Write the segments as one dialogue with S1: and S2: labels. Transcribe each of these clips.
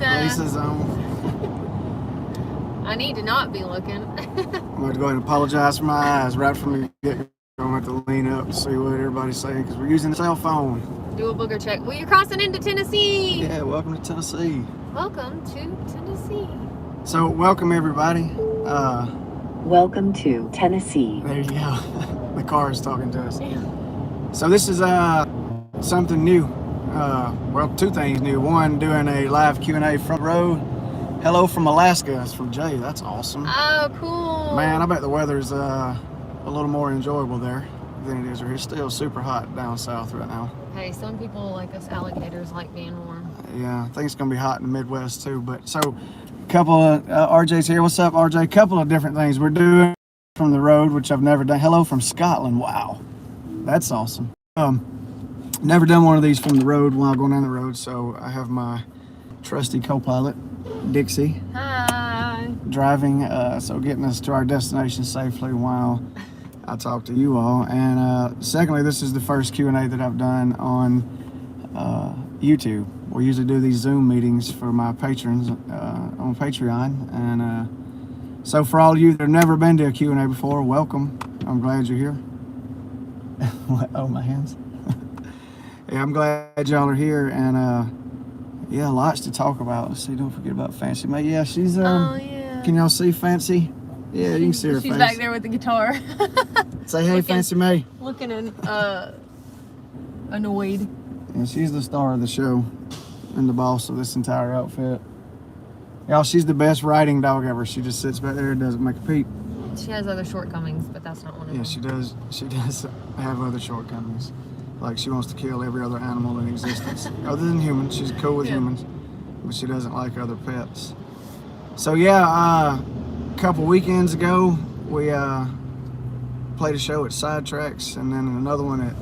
S1: Lisa's on.
S2: I need to not be looking.
S1: I'm going to go ahead and apologize for my eyes right from the get-go. I'm going to have to lean up to see what everybody's saying because we're using the cell phone.
S2: Do a booger check. Well, you're crossing into Tennessee.
S1: Yeah, welcome to Tennessee.
S2: Welcome to Tennessee.
S1: So, welcome everybody.
S3: Welcome to Tennessee.
S1: There you go. The car is talking to us.
S2: Yeah.
S1: So this is something new. Well, two things new. One, doing a live Q&A from the road. Hello from Alaska. It's from Jay. That's awesome.
S2: Oh, cool.
S1: Man, I bet the weather's a little more enjoyable there than it is here. It's still super hot down south right now.
S2: Hey, some people like us alligators like being warm.
S1: Yeah, I think it's going to be hot in the Midwest too. But so, a couple of RJ's here. What's up, RJ? A couple of different things we're doing from the road, which I've never done. Hello from Scotland. Wow, that's awesome. Never done one of these from the road while going down the road. So I have my trusty co-pilot, Dixie.
S2: Hi.
S1: Driving, so getting us to our destination safely while I talk to you all. And secondly, this is the first Q&A that I've done on YouTube. We usually do these Zoom meetings for my patrons on Patreon. And so for all of you that have never been to a Q&A before, welcome. I'm glad you're here. Oh, my hands. Yeah, I'm glad y'all are here. And yeah, lots to talk about. Let's see, don't forget about Fancy May. Yeah, she's
S2: Oh, yeah.
S1: Can y'all see Fancy? Yeah, you can see her
S2: She's
S1: face.
S2: back there with the guitar.
S1: Say hey, Fancy May.
S2: Looking annoyed.
S1: And she's the star of the show and the boss of this entire outfit. Y'all, she's the best riding dog ever. She just sits back there and doesn't make a peep.
S2: She has other shortcomings, but that's not one of them.
S1: Yeah, she does. She does have other shortcomings. Like she wants to kill every other animal in existence. Other than humans, she's cool with humans, but she doesn't like other pets. So yeah, a couple weekends ago, we played a show at Sidetracks, and then another one at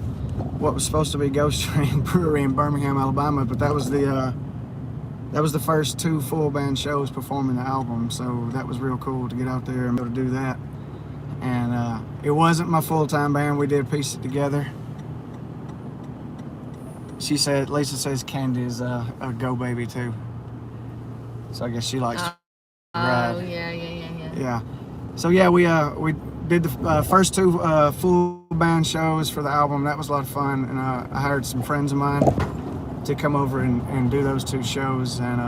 S1: what was supposed to be Ghost Train Brewery in Birmingham, Alabama. But that was the first two full band shows performing the album. So that was real cool to get out there and be able to do that. And it wasn't my full-time band. We did piece it together. She said, Lisa says Candy is a go baby too. So I guess she likes to ride.
S2: Oh, yeah.
S1: Yeah. So yeah, we did the first two full band shows for the album. That was a lot of fun. And I hired some friends of mine to come over and do those two shows. And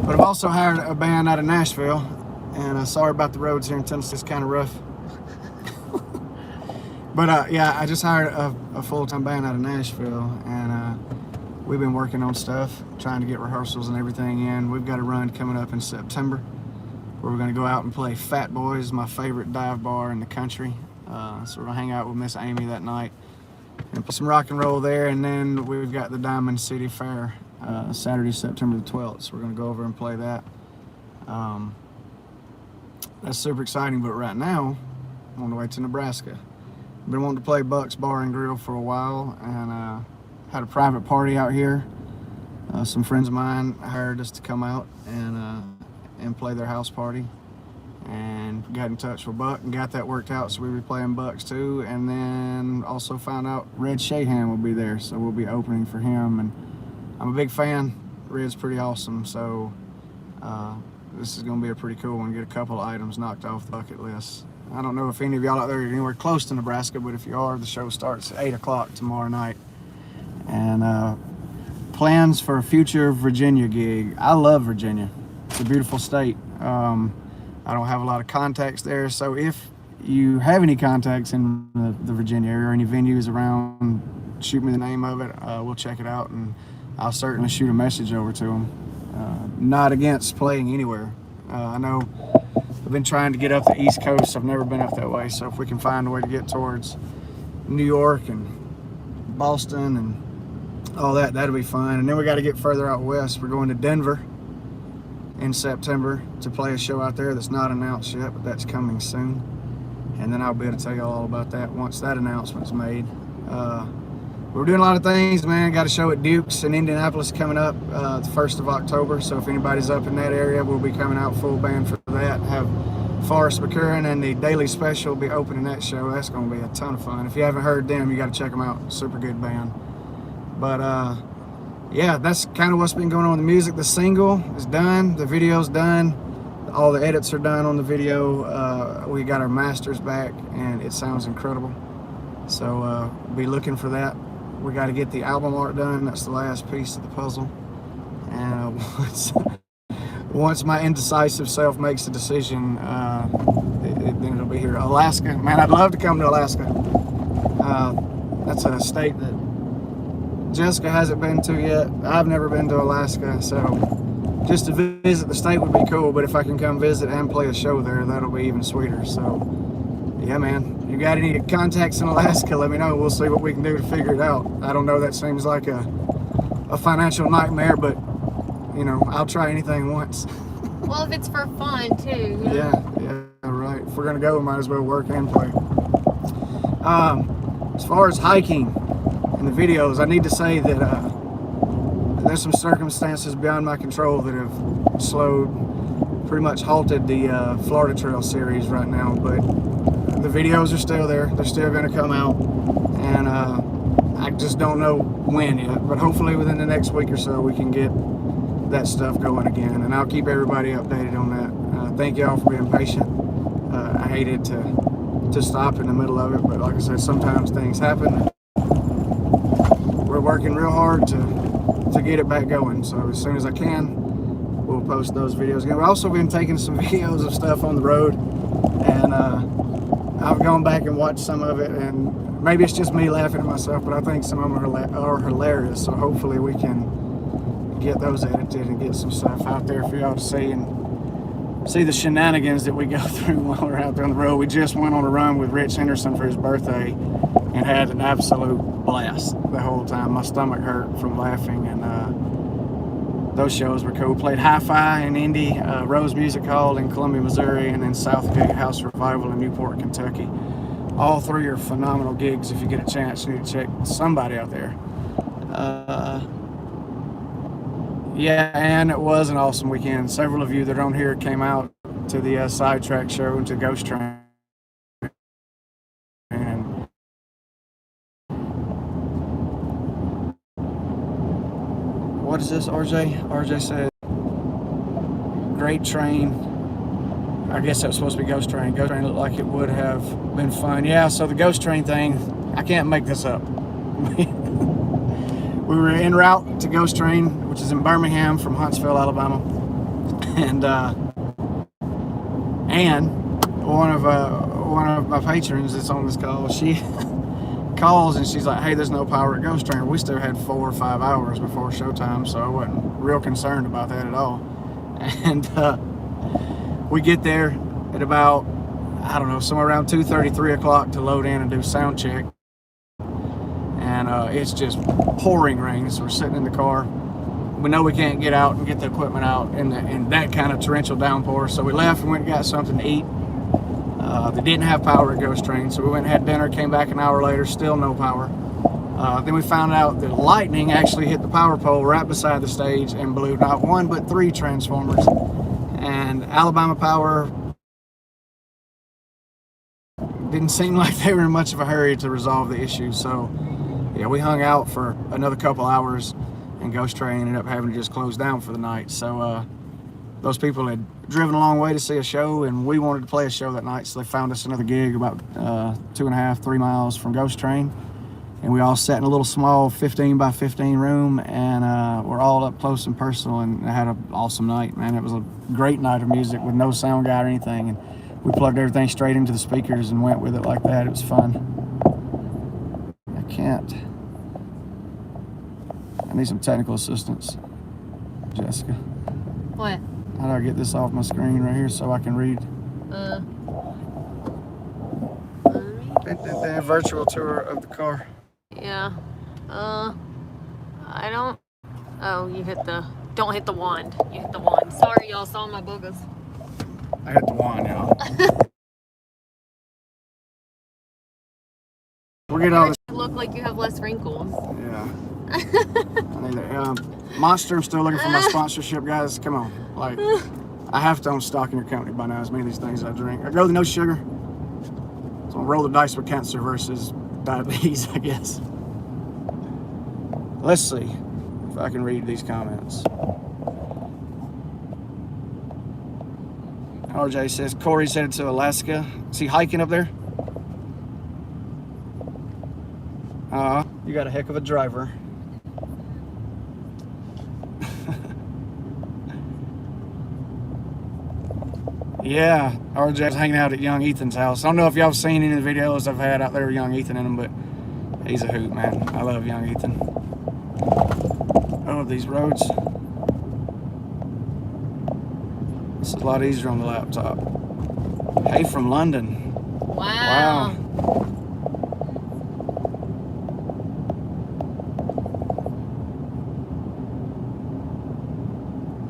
S1: but I've also hired a band out of Nashville. And sorry about the roads here in Tennessee. It's kind of rough. But yeah, I just hired a full-time band out of Nashville, and we've been working on stuff, trying to get rehearsals and everything in. We've got a run coming up in September where we're going to go out and play Fat Boys, my favorite dive bar in the country. So we're going to hang out with Miss Amy that night and play some rock and roll there. And then we've got the Diamond City Fair Saturday, September the 12th. So we're going to go over and play that. That's super exciting, but right now I'm on the way to Nebraska. Been wanting to play Buck's Bar and Grill for a while, and had a private party out here. Some friends of mine hired us to come out and play their house party, and got in touch with Buck and got that worked out. So we'll be playing Buck's too, and then also found out Red Shahan will be there, so we'll be opening for him. And I'm a big fan. Red's pretty awesome, so this is going to be a pretty cool one. Get a couple of items knocked off the bucket list. I don't know if any of y'all out there are anywhere close to Nebraska, but if you are, the show starts at 8 o'clock tomorrow night. And plans for a future Virginia gig. I love Virginia. It's a beautiful state. I don't have a lot of contacts there, so if you have any contacts in the Virginia area or any venues around, shoot me the name of it. We'll check it out, and I'll certainly shoot a message over to them. Not against playing anywhere. I know I've been trying to get up the East Coast. I've never been up that way, so if we can find a way to get towards New York and Boston and all that, that'll be fun. And then we got to get further out west. We're going to Denver in September to play a show out there that's not announced yet, but that's coming soon. And then I'll be able to tell you all about that once that announcement's made. We're doing a lot of things, man. Got a show at Duke's in Indianapolis coming up the 1st of October. So if anybody's up in that area, we'll be coming out full band for that. Have Forrest McCurran and the Daily Special will be opening that show. That's going to be a ton of fun. If you haven't heard them, you got to check them out. Super good band. But yeah, that's kind of what's been going on with the music. The single is done, the video's done, all the edits are done on the video. We got our masters back, and it sounds incredible. So be looking for that. We got to get the album art done. That's the last piece of the puzzle. And once my indecisive self makes a decision, then it'll be here. Alaska, man, I'd love to come to Alaska. That's a state that Jessica hasn't been to yet. I've never been to Alaska, so just to visit the state would be cool, but if I can come visit and play a show there, that'll be even sweeter. So yeah, man, you got any contacts in Alaska, let me know. We'll see what we can do to figure it out. I don't know, that seems like a financial nightmare, but you know, I'll try anything once.
S2: Well, if it's for fun too.
S1: Yeah, right. If we're gonna go, we might as well work and play. As far as hiking and the videos, I need to say that there's some circumstances beyond my control that have slowed, pretty much halted the Florida Trail series right now, but the videos are still there. They're still gonna come out, and I just don't know when yet, but hopefully within the next week or so we can get that stuff going again, and I'll keep everybody updated on that. Thank y'all for being patient. I hated to stop in the middle of it, but like I said, sometimes things happen. We're working real hard to get it back going, so as soon as I can, we'll post those videos again. We've also been taking some videos of stuff on the road, and I've gone back and watched some of it, and maybe it's just me laughing at myself, but I think some of them are hilarious, so hopefully we can get those edited and get some stuff out there for y'all to see, and see the shenanigans that we go through while we're out there on the road. We just went on a run with Rich Henderson for his birthday and had an absolute blast the whole time. My stomach hurt from laughing, and those shows were cool. Played Hi-Fi in Indy, Rose Music Hall in Columbia, Missouri, and then Southgate House Revival in Newport, Kentucky. All three are phenomenal gigs. If you get a chance, you need to check somebody out there. Yeah, and it was an awesome weekend. Several of you that are on here came out to the Sidetrack show and to Ghost Train. And what is this, RJ? RJ said, great train. I guess that was supposed to be Ghost Train. Ghost Train looked like it would have been fun. Yeah, so the Ghost Train thing, I can't make this up. We were en route to Ghost Train, which is in Birmingham from Huntsville, Alabama, and one of my patrons that's on this call, she calls and she's like, "Hey, there's no power at Ghost Train." We still had 4 or 5 hours before showtime, so I wasn't real concerned about that at all. And we get there at about, I don't know, somewhere around 2:30, 3 o'clock to load in and do sound check. And it's just pouring rain, so we're sitting in the car. We know we can't get out and get the equipment out in that kind of torrential downpour, so we left and went and got something to eat. They didn't have power at Ghost Train, so we went and had dinner, came back an hour later, still no power. Then we found out that lightning actually hit the power pole right beside the stage and blew not 1 but 3 transformers. And Alabama Power didn't seem like they were in much of a hurry to resolve the issue, so yeah, we hung out for another couple hours, and Ghost Train ended up having to just close down for the night. So those people had driven a long way to see a show, and we wanted to play a show that night, so they found us another gig about 2.5, 3 miles from Ghost Train, and we all sat in a little small 15 by 15 room, and we're all up close and personal, and had an awesome night, man. It was a great night of music with no sound guy or anything, and we plugged everything straight into the speakers and went with it like that. It was fun. I need some technical assistance, Jessica.
S2: What?
S1: How do I get this off my screen right here so I can read? The virtual tour of the car.
S2: Yeah. I don't. Oh, you hit the. Don't hit the wand. You hit the wand. Sorry, y'all saw my boogers.
S1: I hit the wand, y'all. We'll get all this.
S2: You look like you have less wrinkles.
S1: Yeah. I need that. Monster, I'm still looking for my sponsorship, guys. Come on. Like, I have to own stock in your company by now, as many of these things I drink. I go with no sugar. So I'll roll the dice with cancer versus diabetes, I guess. Let's see. if I can read these comments. RJ says Corey's headed to Alaska. Is he hiking up there? You got a heck of a driver. Yeah, RJ's hanging out at young Ethan's house. I don't know if y'all have seen any of the videos I've had out there with young Ethan in them, but he's a hoot, man. I love young Ethan. Oh, these roads. This is a lot easier on the laptop. Hey, from London.
S2: Wow.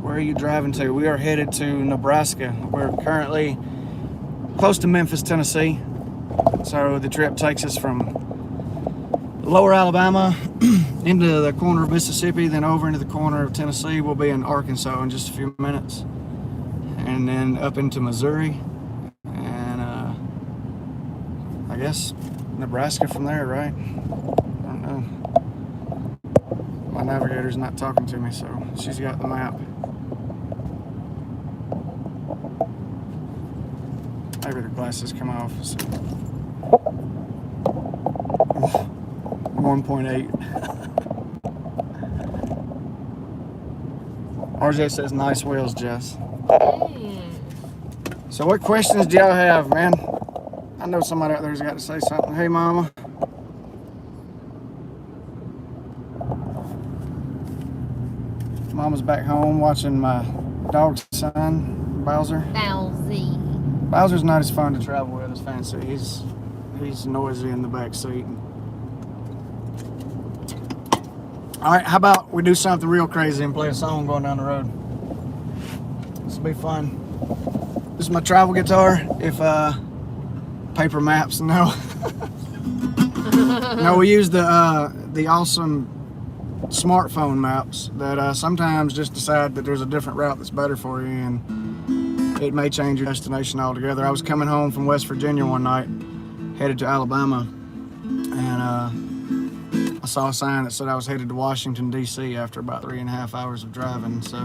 S1: Where are you driving to? We are headed to Nebraska. We're currently close to Memphis, Tennessee. So the trip takes us from lower Alabama into the corner of Mississippi, then over into the corner of Tennessee. We'll be in Arkansas in just a few minutes. And then up into Missouri. And I guess Nebraska from there, right? I don't know. My navigator's not talking to me, so she's got the map. Maybe the glasses come off. So. 1.8. RJ says nice wheels, Jess.
S2: Hey.
S1: So what questions do y'all have, man? I know somebody out there's got to say something. Hey, Mama. Mama's back home watching my dog's son, Bowser.
S2: Bowsy.
S1: Bowser's not as fun to travel with as Fancy. He's noisy in the back seat. All right, how about we do something real crazy and play a song going down the road? This will be fun. This is my travel guitar. If paper maps, no. No, we use the awesome smartphone maps that sometimes just decide that there's a different route that's better for you, and it may change your destination altogether. I was coming home from West Virginia one night, headed to Alabama, and I saw a sign that said I was headed to Washington, D.C. after about 3.5 hours of driving. So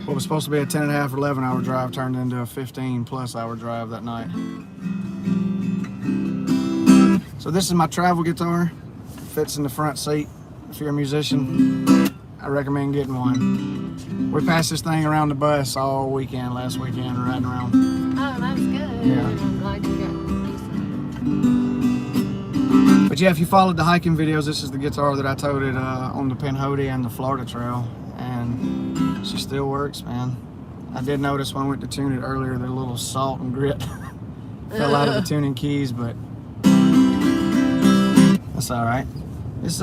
S1: what was supposed to be a 10.5 or 11-hour drive turned into a 15+ hour drive that night. So this is my travel guitar. Fits in the front seat. If you're a musician, I recommend getting one. We passed this thing around the bus all weekend, last weekend, riding around.
S2: Oh, that's good.
S1: Yeah.
S2: I'm glad you got decent.
S1: But yeah, if you followed the hiking videos, this is the guitar that I toted on the Pinhoti and the Florida Trail, and she still works, man. I did notice when I went to tune it earlier that a little salt and grit fell out of the tuning keys, but that's all right. This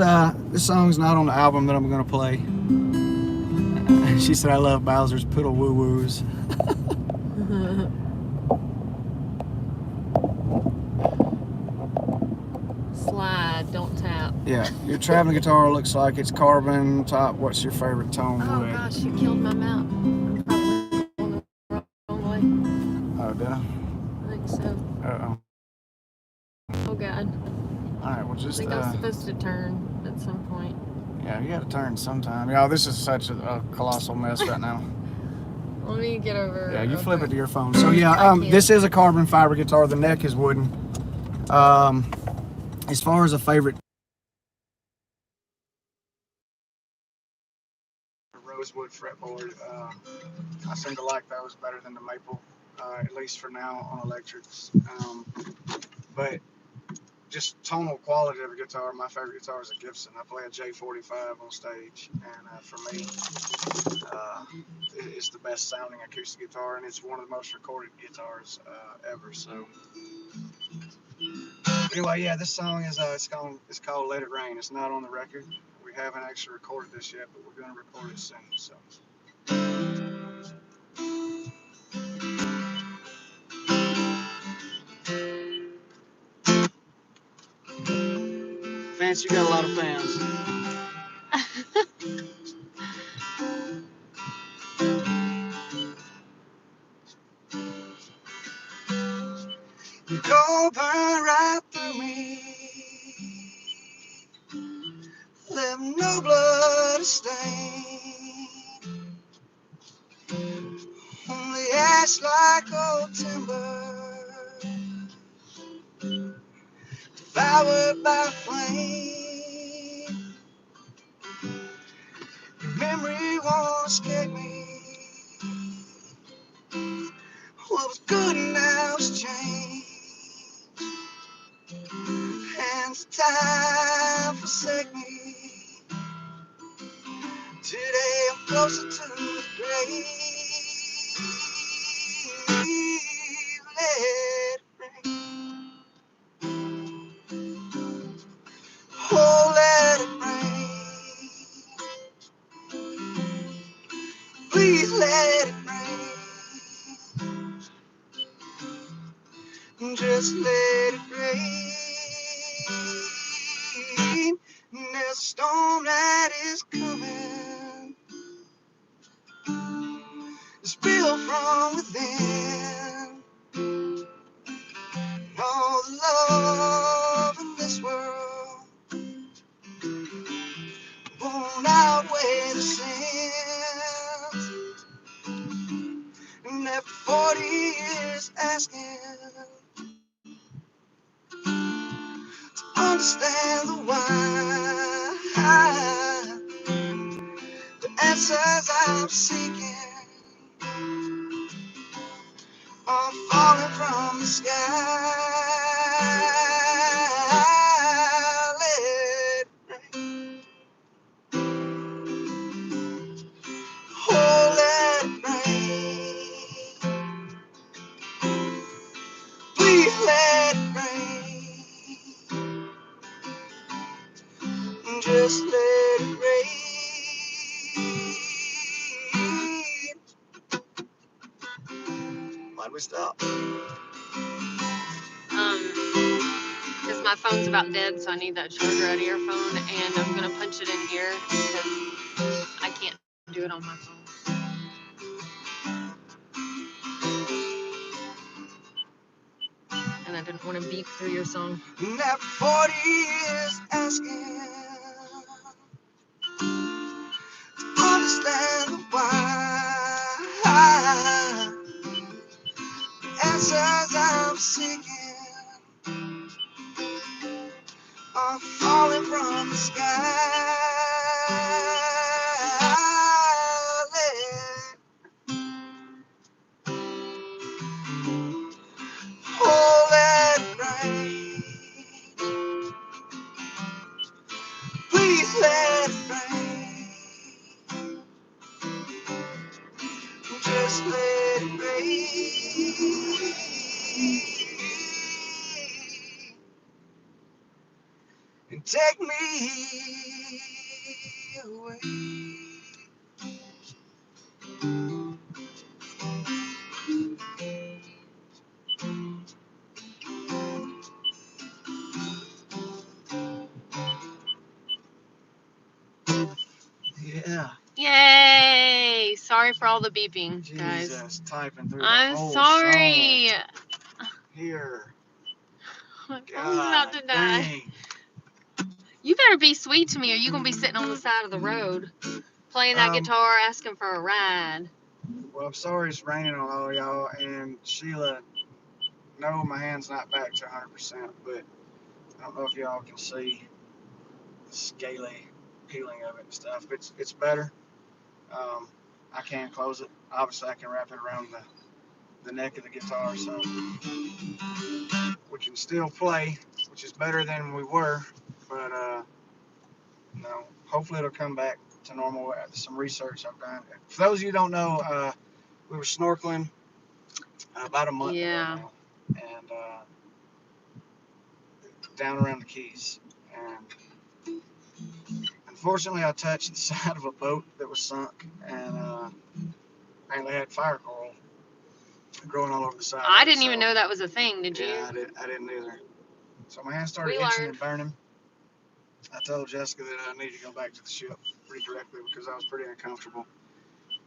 S1: song's not on the album that I'm gonna play. She said I love Bowser's poodle woo woos.
S2: Slide, don't tap.
S1: Yeah, your traveling guitar looks like it's carbon top. What's your favorite tone
S2: Oh
S1: wood?
S2: gosh, you killed my mouth. I'm probably going the wrong way.
S1: Oh, did I?
S2: I think so.
S1: Uh-oh.
S2: Oh god.
S1: Alright, well
S2: I
S1: just,
S2: think I'm supposed to turn at some point.
S1: yeah, you gotta turn sometime. Yeah, this is such a colossal mess right now.
S2: Let me get over.
S1: Yeah, you
S2: over.
S1: flip it to your phone. So yeah, this is a carbon fiber guitar. The neck is wooden. As far as a favorite, rosewood fretboard, I seem to like those better than the maple, at least for now on electrics. But just tonal quality of a guitar, my favorite guitar is a Gibson. I play a J45 on stage, and for me, it's the best sounding acoustic guitar, and it's one of the most recorded guitars ever. So anyway, yeah, this song is it's called Let It Rain. It's not on the record. We haven't actually recorded this yet, but we're gonna record it soon. So. Fancy, you got a lot of fans. Go burn right through me. Let no blood smashed like old timber, devoured by flame. Your memory won't escape me. What was good now is changed, and time forsake me. Today I'm closer to the grave. Let it rain. Oh, let it rain. Please let it rain. Just let it rain. There's a storm that is coming. It's built from within. All the love in this world won't outweigh the sins. And after 40 years asking to understand the why, the answers I'm seeking are falling from the sky. Let it rain. Oh, let it rain. Please let it rain. Just let it rain. Why'd we stop?
S2: Because my phone's about dead, so I need that charger out of your phone, and I'm gonna punch it in here because I can't do it on my phone. And I didn't want to beep through your song.
S1: And after 40 years asking to understand the why, the answers I'm seeking are falling from the sky. Oh, let it rain. Please let it rain. Just let it rain. And take me away. Yeah.
S2: Yay! Sorry for all the beeping, guys.
S1: Jesus, typing through
S2: I'm
S1: the whole
S2: sorry.
S1: song. Here.
S2: My phone's about to die.
S1: Dang.
S2: You better be sweet to me, or you gonna be sitting on the side of the road playing that guitar, asking for a ride.
S1: Well, I'm sorry it's raining on all y'all, and Sheila, no, my hand's not back to 100%, but I don't know if y'all can see the scaly peeling of it and stuff. It's better. I can close it. Obviously, I can wrap it around the neck of the guitar, so we can still play, which is better than we were, but no, hopefully it'll come back to normal. Some research I've done. For those of you who don't know, we were snorkeling about a month ago now, and down around the Keys, and unfortunately I touched the side of a boat that was sunk, and apparently had fire coral growing all over the side.
S2: I didn't even know that was a thing, did you?
S1: Yeah, I didn't either. So my hand started itching and burning. I told Jessica that I needed to go back to the ship pretty directly because I was pretty uncomfortable.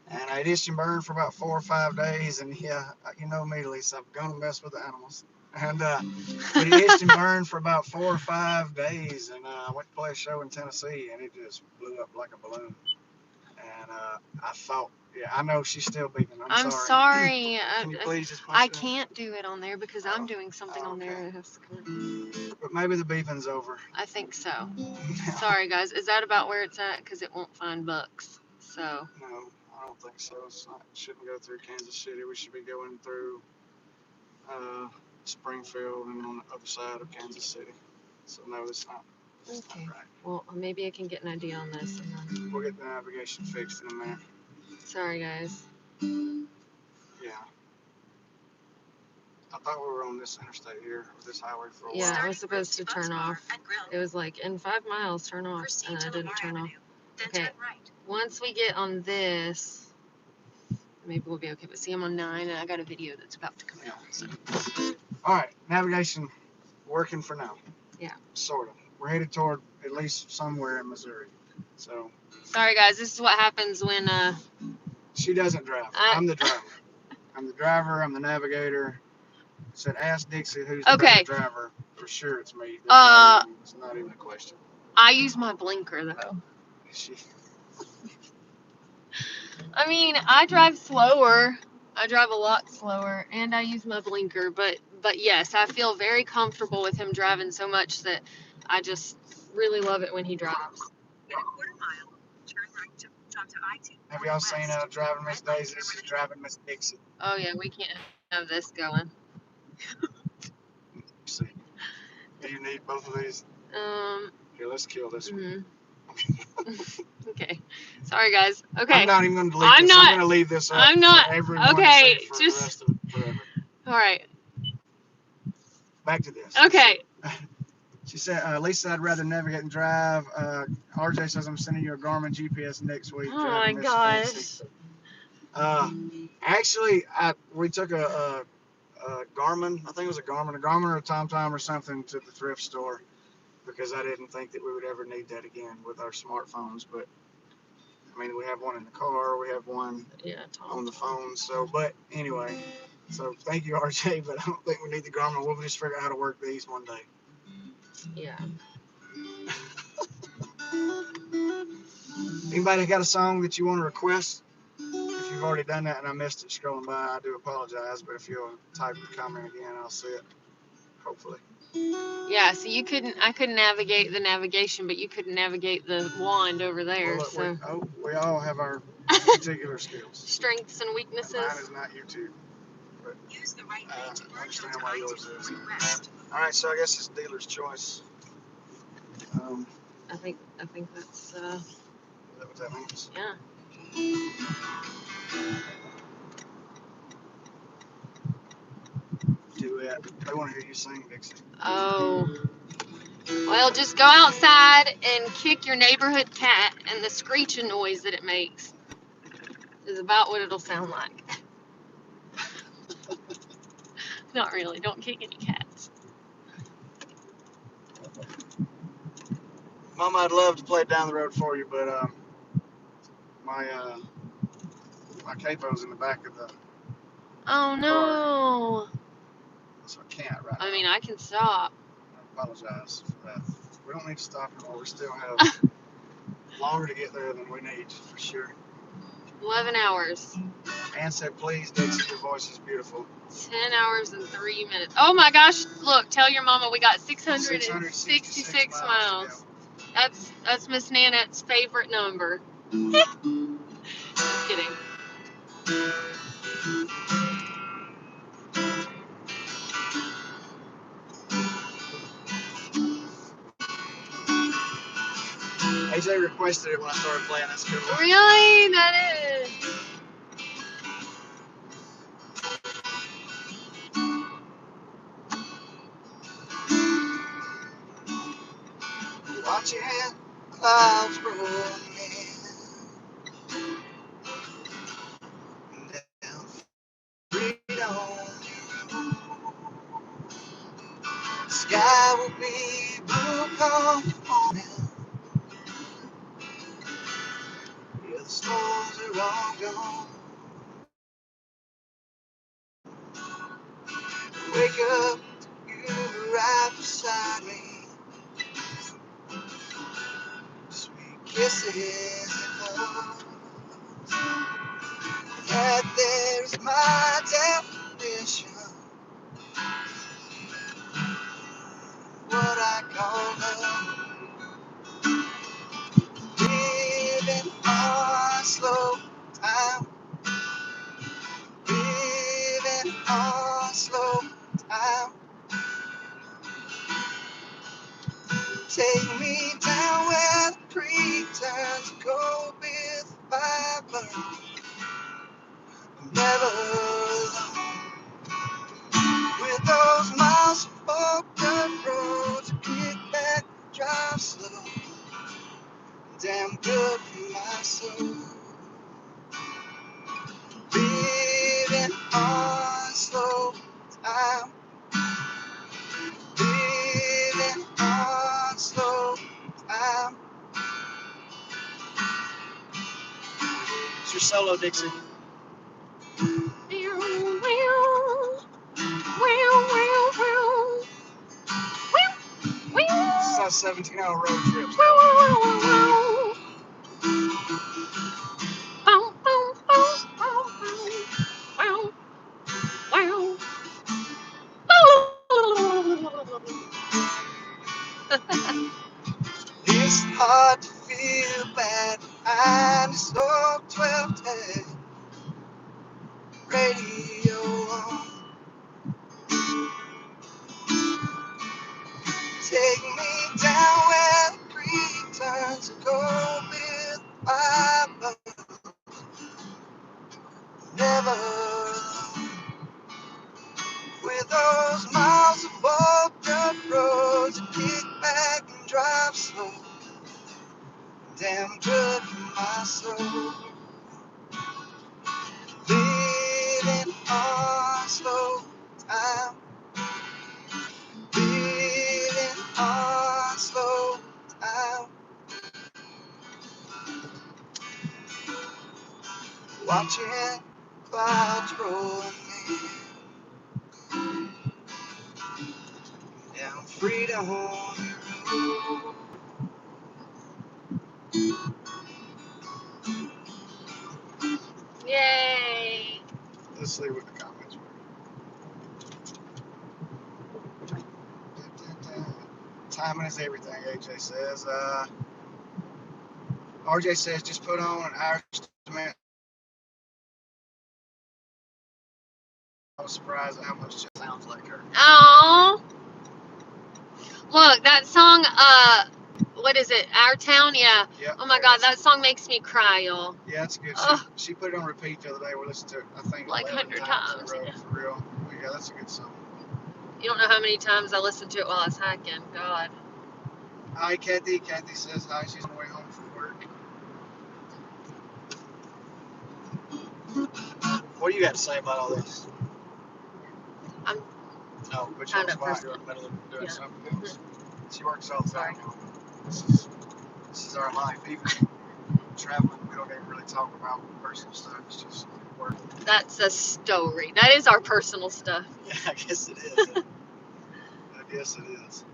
S1: And I itched and burned for about 4 or 5 days, and yeah, you know me, Lisa, I'm gonna mess with the animals. And but it itched and burned for about 4 or 5 days, and I went to play a show in Tennessee, and it just blew up like a balloon. And I thought Yeah, I know she's still beeping.
S2: I'm
S1: sorry.
S2: sorry.
S1: Can you please just punch
S2: I
S1: it in?
S2: can't do it on there because I'm doing something on there.
S1: Okay.
S2: It has to come.
S1: But maybe the beeping's over.
S2: I think so. Sorry, guys. Is that about where it's at? Because it won't find bucks. So.
S1: No, I don't think so. It shouldn't go through Kansas City. We should be going through Springfield and on the other side of Kansas City. So no, it's not.
S2: Okay.
S1: Not right.
S2: Well, maybe I can get an idea on this. And then...
S1: We'll get the navigation fixed in a minute.
S2: Sorry, guys.
S1: Yeah. I thought we were on this interstate here, or this highway for a while.
S2: Yeah, I was supposed to turn off. It was like, in 5 miles, turn off, and I didn't turn off. Okay, once we get on this, maybe we'll be okay. But see, I'm on 9, and I got a video that's about to come out. So.
S1: All right, navigation working for now.
S2: Yeah.
S1: Sort of. We're headed toward at least somewhere in Missouri. So.
S2: Sorry, guys. This is what happens when
S1: She doesn't drive. I'm the driver. I'm the driver. I'm the navigator. Said, ask Dixie who's the better driver. For sure, it's me. It's not even a question.
S2: I use my blinker though. I mean, I drive slower. I drive a lot slower, and I use my blinker. But yes, I feel very comfortable with him driving so much that I just really love it when he drives.
S1: Have y'all seen Driving Miss Daisy? She's driving Miss Dixie.
S2: Oh yeah, we can't have this going.
S1: See, do you need both of these? Here, let's kill this one.
S2: Okay. Sorry, guys. Okay.
S1: I'm not even going to delete this. I'm going to leave this up for everyone
S2: okay,
S1: to see for the rest of forever.
S2: All right.
S1: Back to this.
S2: Okay.
S1: She said, Lisa, I'd rather navigate and drive. RJ says, I'm sending you a Garmin GPS next week.
S2: Oh my gosh.
S1: Actually, we took a Garmin, I think it was a Garmin or a TomTom or something to the thrift store because I didn't think that we would ever need that again with our smartphones. But, I mean, we have one in the car. We have one on the phone. So, but anyway, so thank you, RJ, but I don't think we need the Garmin. We'll just figure out how to work these one day.
S2: Yeah.
S1: Anybody got a song that you want to request? If you've already done that and I missed it scrolling by, I do apologize. But if you'll type the comment again, I'll see it. Hopefully.
S2: Yeah. So I couldn't navigate the navigation, but you couldn't navigate the wand over there.
S1: Well, look, we all have our particular skills.
S2: Strengths and weaknesses.
S1: Mine is not YouTube. But I understand why yours is. All right, so I guess it's dealer's choice.
S2: I think that's.
S1: Is that what that means?
S2: Yeah.
S1: Duet. They want to hear you sing, Dixie.
S2: Oh. Well, just go outside and kick your neighborhood cat, and the screeching noise that it makes is about what it'll sound like. Not really. Don't kick any cats.
S1: Mama, I'd love to play it down the road for you, but my capo's in the back of the
S2: Oh no.
S1: car, so I can't right now.
S2: I mean, I can stop.
S1: I apologize for that. We don't need to stop anymore. We still have longer to get there than we need, for sure.
S2: 11 hours.
S1: Ann said, please, Dixie, your voice is beautiful.
S2: 10 hours and 3 minutes. Oh my gosh, look, tell your mama we got 666 miles. That's Miss Nanette's favorite number. Just kidding.
S1: AJ requested it when I started playing. That's cool.
S2: Really? That is.
S1: Watching clouds rolling down freedom. The sky will be blue come morning. Yeah, the storms are all gone. Wake up, you right beside me. Sweet kisses and love. my definition. What I call love. Living on slow time. Living on slow time. Take me down where the creek turns gold with fiber. Never alone. With those miles of forked up roads, kick back, drive slow. Damn good for my soul. Living on slow time. Living on slow time. It's your solo, Dixie. This is our 17-hour road trip. It's hard to feel bad behind this old 1210 radio on. Take me down where the creek turns to gold with fiber. Never alone. With those miles of forked up roads, you kick back and drive slow. Damn good for my soul. Living on slow time. Living on slow time. Watching clouds rolling in. Down Freedom Road.
S2: Yay!
S1: Let's see what the comments were. Timing is everything, AJ says. RJ says just put on an Irish cement. I was surprised at how much it sounds like her.
S2: Oh, look, that song, what is it? Our Town? Yeah.
S1: Yep,
S2: Oh my God, that song makes me cry, y'all.
S1: Yeah, it's good.
S2: Oh,
S1: She put it on repeat the other day. We listened to it, I think,
S2: like
S1: 11
S2: 100
S1: times in a row,
S2: times.
S1: for real. But yeah, that's a good song.
S2: You don't know how many times I listened to it while I was hiking. God.
S1: Hi, Kathy. Kathy says hi. She's on the way home from work. What do you got to say about all this?
S2: I'm
S1: No, but
S2: kind
S1: you're
S2: of
S1: quiet. You're in the middle of doing
S2: yeah.
S1: something else. She works all the time.
S2: Sorry.
S1: This is our life. Even traveling, we don't even really talk about personal stuff. It's just work.
S2: That's a story. That is our personal stuff.
S1: Yeah, I guess it is. I guess it is.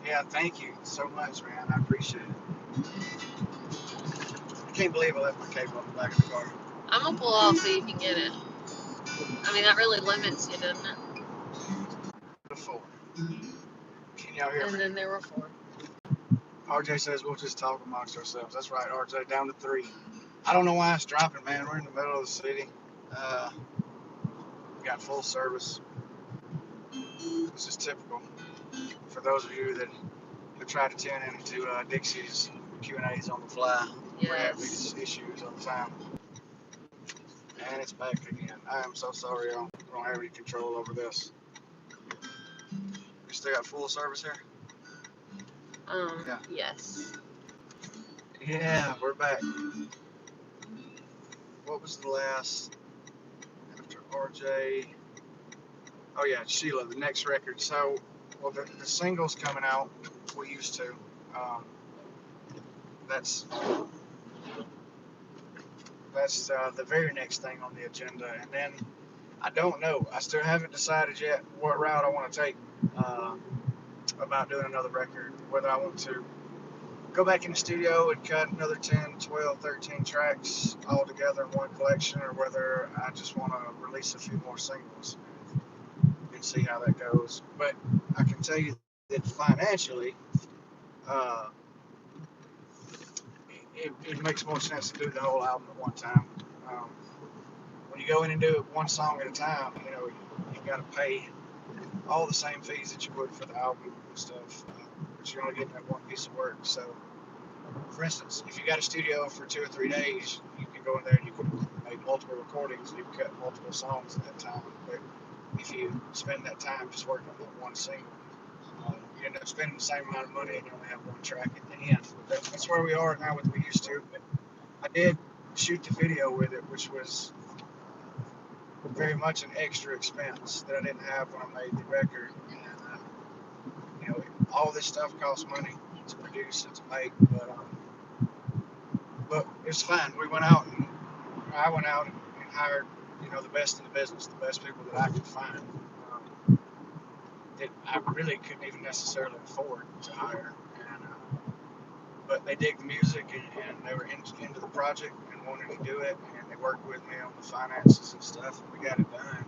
S1: Yeah, thank you so much, man. I appreciate it. I can't believe I left my cable on the back of the car.
S2: I'm gonna pull off so you can get it. I mean, that really limits you, doesn't it?
S1: Before. Can y'all hear me?
S2: And then there were 4.
S1: RJ says we'll just talk amongst ourselves. That's right, RJ. Down to 3. I don't know why it's dropping, man. We're in the middle of the city. We got full service. This is typical for those of you that have tried to tune into Dixie's Q&A's on the fly.
S2: Yes.
S1: We have these issues all the time. And it's back again. I am so sorry, y'all. I don't have any control over this. We still got full service here? Yeah.
S2: Yes.
S1: Yeah, we're back. What was the last after RJ? Oh yeah, Sheila, the next record. So, well, the single's coming out. We used to. That's the very next thing on the agenda, and then I don't know. I still haven't decided yet what route I want to take about doing another record. Whether I want to go back in the studio and cut another 10, 12, 13 tracks all together in one collection, or whether I just want to release a few more singles and see how that goes. But I can tell you that financially, uh, it makes more sense to do the whole album at one time. Um, when you go in and do it one song at a time, you got to pay all the same fees that you would for the album and stuff, but you're only getting that one piece of work. So, for instance, if you got a studio for 2 or 3 days, you can go in there and you can make multiple recordings and you can cut multiple songs at that time. But if you spend that time just working on that one single, you end up spending the same amount of money and you only have one track at the end. That's where we are now with We Used To. But I did shoot the video with it, which was very much an extra expense that I didn't have when I made the record. And all this stuff costs money to produce and to make, but it's fine. I went out and hired, the best in the business, the best people that I could find, that I really couldn't even necessarily afford to hire. And but they dig the music and they were into the project and wanted to do it, and they worked with me on the finances and stuff, and we got it done.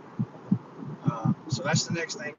S1: So that's the next thing